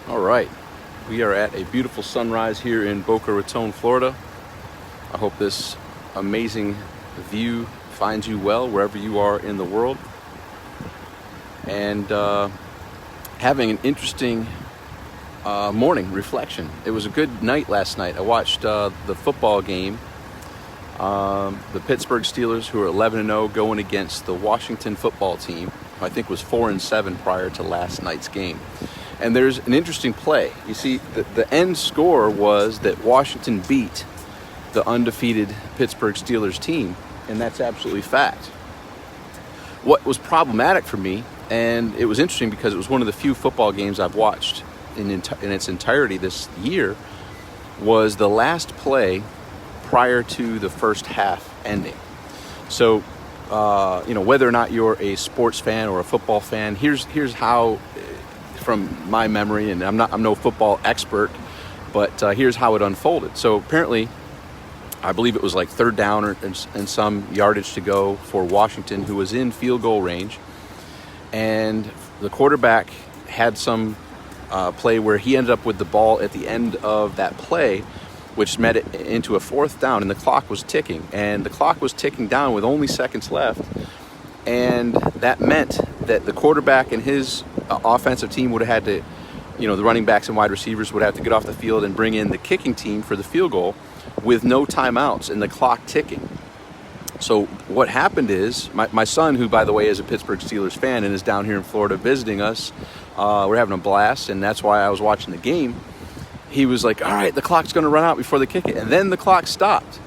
All right, we are at a beautiful sunrise here in Boca Raton, Florida. I hope this amazing view finds you well wherever you are in the world. And having an interesting morning reflection. It was a good night last night. I watched the football game. The Pittsburgh Steelers, who are 11-0, going against the Washington football team, who I think was 4-7 prior to last night's game. And there's an interesting play. You see, the end score was that Washington beat the undefeated Pittsburgh Steelers team, and that's absolutely fact. What was problematic for me, and it was interesting because it was one of the few football games I've watched in its entirety this year, was the last play prior to the first half ending. So, whether or not you're a sports fan or a football fan, here's how, from my memory, and I'm no football expert, but here's how it unfolded. So apparently, I believe it was like third down and some yardage to go for Washington, who was in field goal range, and the quarterback had some play where he ended up with the ball at the end of that play, which met it into a fourth down, and the clock was ticking. And the clock was ticking down with only seconds left, and that meant that the quarterback and his offensive team would have had to, the running backs and wide receivers would have to get off the field and bring in the kicking team for the field goal with no timeouts and the clock ticking. So what happened is, my son, who, by the way, is a Pittsburgh Steelers fan and is down here in Florida visiting us, we're having a blast, and that's why I was watching the game. He was like, all right, the clock's going to run out before they kick it. And then the clock stopped.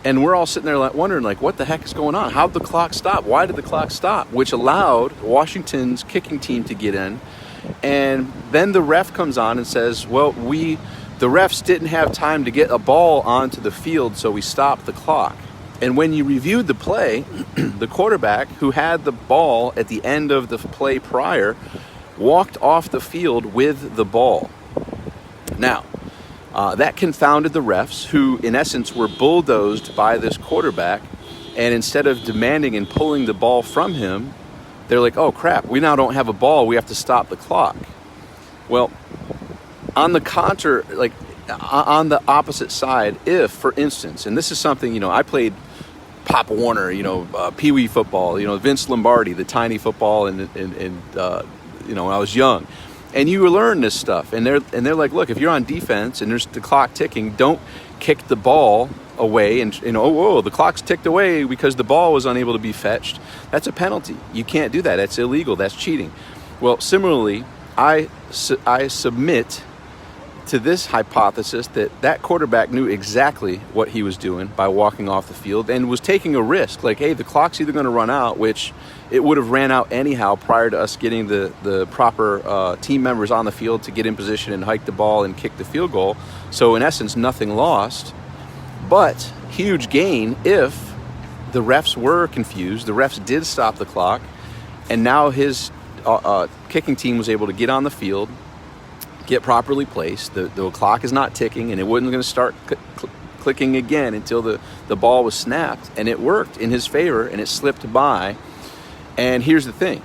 And we're all sitting there wondering, what the heck is going on? How'd the clock stop? Why did the clock stop? Which allowed Washington's kicking team to get in. And then the ref comes on and says, the refs didn't have time to get a ball onto the field, so we stopped the clock. And when you reviewed the play, the quarterback, who had the ball at the end of the play prior, walked off the field with the ball. Now, that confounded the refs, who in essence were bulldozed by this quarterback, and instead of demanding and pulling the ball from him, they're like, oh crap, we now don't have a ball, we have to stop the clock. Well, on the on the opposite side, if, for instance, and this is something, I played Pop Warner, Pee Wee football, Vince Lombardi, the tiny football, and when I was young. And you learn this stuff, and they're like, look, if you're on defense and there's the clock ticking, don't kick the ball away and the clock's ticked away because the ball was unable to be fetched. That's a penalty. You can't do that. That's illegal. That's cheating. Well, similarly, I submit to this hypothesis that quarterback knew exactly what he was doing by walking off the field and was taking a risk. Like, hey, the clock's either going to run out, which it would have ran out anyhow prior to us getting the proper team members on the field to get in position and hike the ball and kick the field goal. So in essence, nothing lost, but huge gain if the refs were confused. The refs did stop the clock, and now his kicking team was able to get on the field, get properly placed. The clock is not ticking, and it wasn't going to start clicking again until the ball was snapped, and it worked in his favor, and it slipped by. And here's the thing.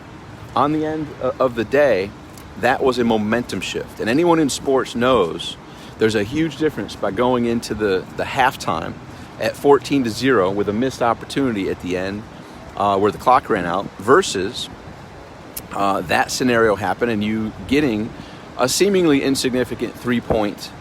On the end of the day, that was a momentum shift. And anyone in sports knows there's a huge difference by going into the halftime at 14-0 with a missed opportunity at the end where the clock ran out versus that scenario happened and you getting a seemingly insignificant 3-point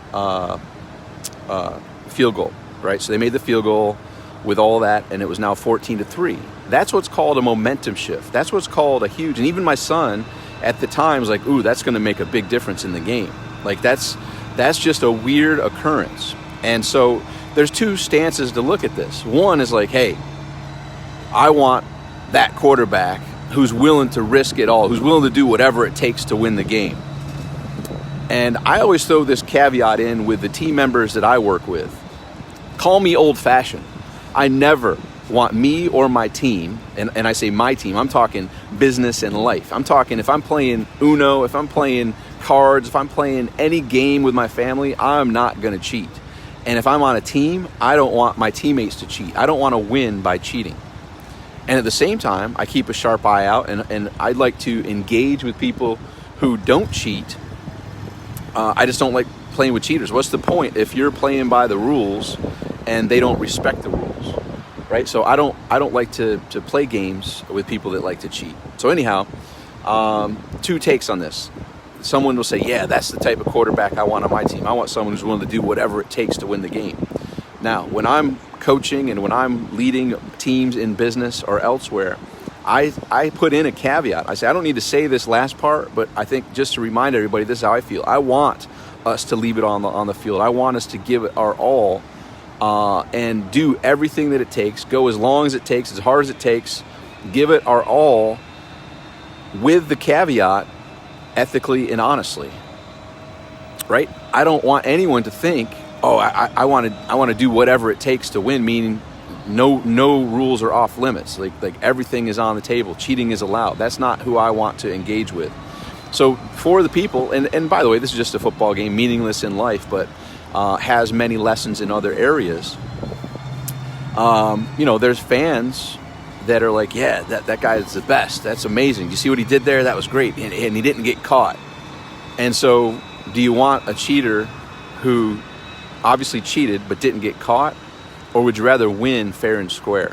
field goal, right? So they made the field goal with all that, and it was now 14-3. That's what's called a momentum shift. That's what's called a huge, and even my son at the time was like, ooh, that's going to make a big difference in the game. Like, that's just a weird occurrence. And so there's two stances to look at this. One is like, hey, I want that quarterback who's willing to risk it all, who's willing to do whatever it takes to win the game. And I always throw this caveat in with the team members that I work with. Call me old-fashioned. I never want me or my team, and I say my team, I'm talking business and life. I'm talking if I'm playing Uno, if I'm playing cards, if I'm playing any game with my family, I'm not going to cheat. And if I'm on a team, I don't want my teammates to cheat. I don't want to win by cheating. And at the same time, I keep a sharp eye out, and I'd like to engage with people who don't cheat I just don't like playing with cheaters. What's the point if you're playing by the rules and they don't respect the rules, right? So I don't like to play games with people that like to cheat. So anyhow, two takes on this. Someone will say, yeah, that's the type of quarterback I want on my team. I want someone who's willing to do whatever it takes to win the game. Now, when I'm coaching and when I'm leading teams in business or elsewhere, I put in a caveat. I say, I don't need to say this last part, but I think just to remind everybody, this is how I feel. I want us to leave it on the field. I want us to give it our all and do everything that it takes, go as long as it takes, as hard as it takes, give it our all with the caveat, ethically and honestly, right? I don't want anyone to think, oh, I want to do whatever it takes to win, meaning no rules are off limits. Like everything is on the table. Cheating is allowed. That's not who I want to engage with. So for the people, and by the way, this is just a football game, meaningless in life, but has many lessons in other areas. There's fans that are like, yeah, that guy is the best. That's amazing. You see what he did there? That was great. And he didn't get caught. And so do you want a cheater who obviously cheated but didn't get caught? Or would you rather win fair and square?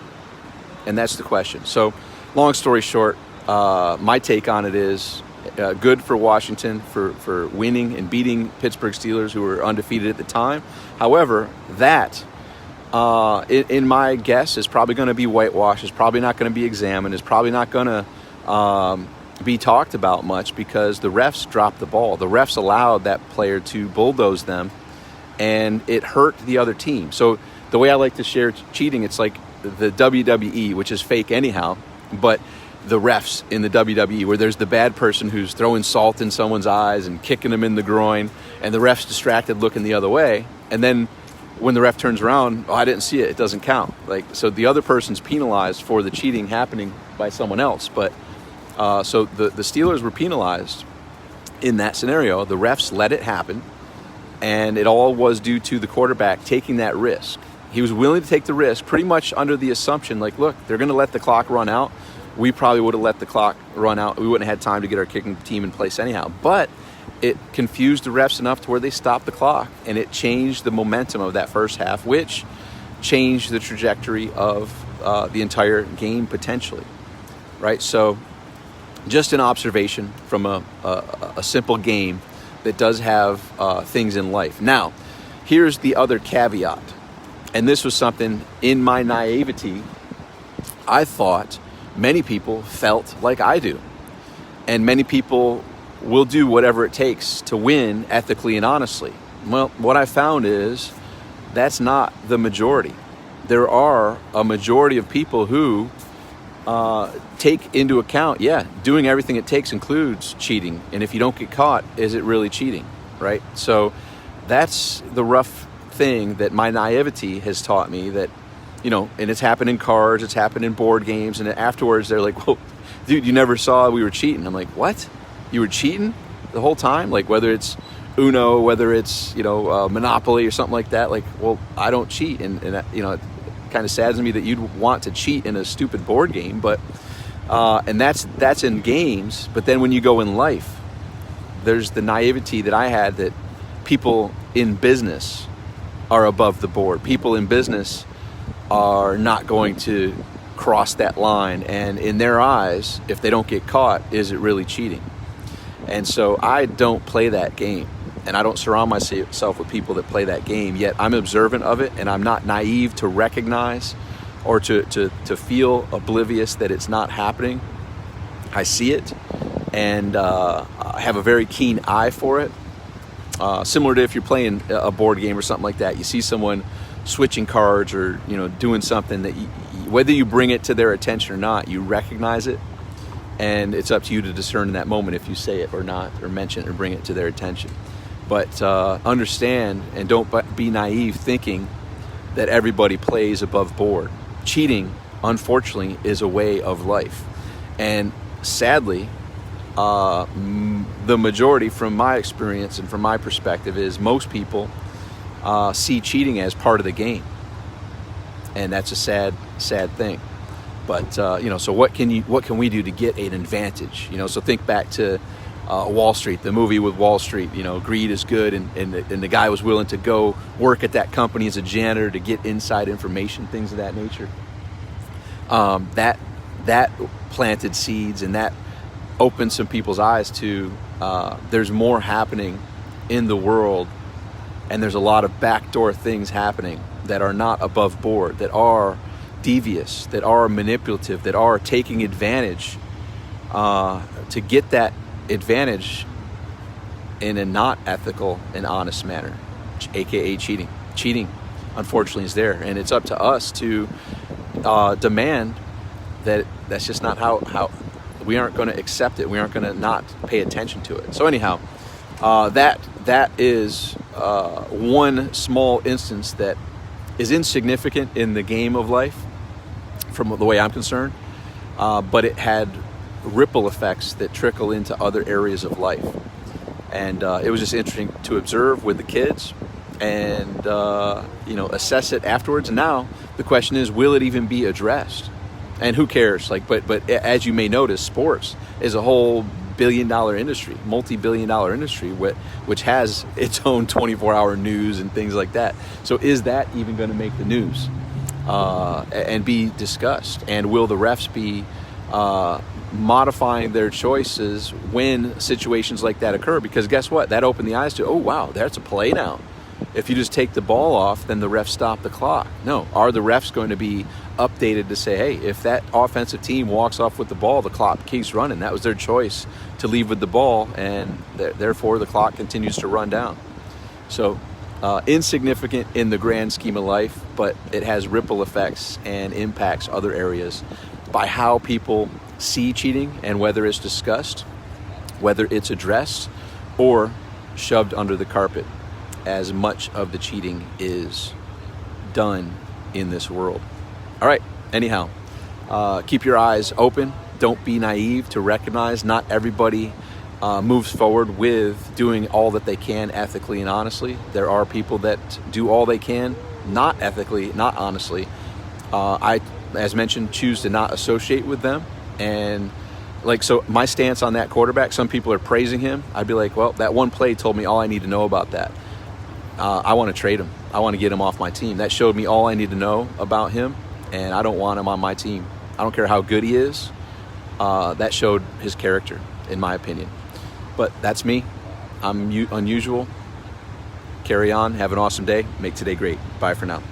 And that's the question. So long story short, my take on it is good for Washington for winning and beating Pittsburgh Steelers, who were undefeated at the time. However, that in my guess is probably going to be whitewashed. It's probably not going to be examined. It's probably not going to be talked about much because the refs dropped the ball. The refs allowed that player to bulldoze them, and it hurt the other team. So the way I like to share cheating, it's like the WWE, which is fake anyhow, but the refs in the WWE, where there's the bad person who's throwing salt in someone's eyes and kicking them in the groin, and the ref's distracted looking the other way, and then when the ref turns around, oh, I didn't see it, it doesn't count. So the other person's penalized for the cheating happening by someone else. But so the Steelers were penalized in that scenario. The refs let it happen, and it all was due to the quarterback taking that risk. He was willing to take the risk pretty much under the assumption, like, look, they're going to let the clock run out. We probably would have let the clock run out. We wouldn't have had time to get our kicking team in place anyhow. But it confused the refs enough to where they stopped the clock, and it changed the momentum of that first half, which changed the trajectory of the entire game potentially, right? So just an observation from a simple game that does have things in life. Now, here's the other caveat, and this was something in my naivety I thought many people felt like I do, and many people will do whatever it takes to win ethically and honestly. Well, what I found is that's not the majority. There are a majority of people who take into account, doing everything it takes includes cheating. And if you don't get caught, is it really cheating, right? So that's the rough thing that my naivety has taught me, that, and it's happened in cards, it's happened in board games, and afterwards they're like, well, dude, you never saw we were cheating. I'm like, what? You were cheating the whole time? Like, whether it's Uno, whether it's, Monopoly or something like that. Like, well, I don't cheat. And it kind of saddens me that you'd want to cheat in a stupid board game. But, and that's in games. But then when you go in life, there's the naivety that I had that people in business are above the board. People in business are not going to cross that line. And in their eyes, if they don't get caught, is it really cheating? And so I don't play that game, and I don't surround myself with people that play that game, yet I'm observant of it, and I'm not naive to recognize or to feel oblivious that it's not happening. I see it, and I have a very keen eye for it. Similar to if you're playing a board game or something like that, you see someone switching cards or doing something that whether you bring it to their attention or not, you recognize it. And it's up to you to discern in that moment if you say it or not, or mention it or bring it to their attention. But understand and don't be naive thinking that everybody plays above board. Cheating, unfortunately, is a way of life. And sadly, the majority, from my experience and from my perspective, is most people see cheating as part of the game. And that's a sad, sad thing. But so what can we do to get an advantage? So think back to Wall Street, the movie with Wall Street. You know, greed is good, and the guy was willing to go work at that company as a janitor to get inside information, things of that nature. That planted seeds, and that opened some people's eyes to there's more happening in the world, and there's a lot of backdoor things happening that are not above board, that are devious, that are manipulative, that are taking advantage to get that advantage in a not ethical and honest manner, aka cheating. Cheating, unfortunately, is there, and it's up to us to demand that that's just not how we aren't going to accept it. We aren't going to not pay attention to it. So anyhow, that is one small instance that is insignificant in the game of life, from the way I'm concerned, but it had ripple effects that trickle into other areas of life. And it was just interesting to observe with the kids and assess it afterwards. And now the question is, will it even be addressed? And who cares? But as you may notice, sports is a whole billion-dollar industry, multi-billion-dollar industry, which has its own 24-hour news and things like that. So is that even going to make the news and be discussed? And will the refs be modifying their choices when situations like that occur? Because guess what? That opened the eyes to, oh, wow, that's a play now. If you just take the ball off, then the refs stop the clock. No. Are the refs going to be updated to say, hey, if that offensive team walks off with the ball, the clock keeps running? That was their choice to leave with the ball, and therefore the clock continues to run down. So insignificant in the grand scheme of life, but it has ripple effects and impacts other areas by how people see cheating and whether it's discussed, whether it's addressed, or shoved under the carpet, as much of the cheating is done in this world. All right, anyhow, keep your eyes open. Don't be naive to recognize not everybody moves forward with doing all that they can ethically and honestly. There are people that do all they can, not ethically, not honestly. I, as mentioned, choose to not associate with them. And so my stance on that quarterback, some people are praising him. I'd be like, well, that one play told me all I need to know about that. I want to trade him. I want to get him off my team. That showed me all I need to know about him, and I don't want him on my team. I don't care how good he is. That showed his character, in my opinion. But that's me. I'm unusual. Carry on. Have an awesome day. Make today great. Bye for now.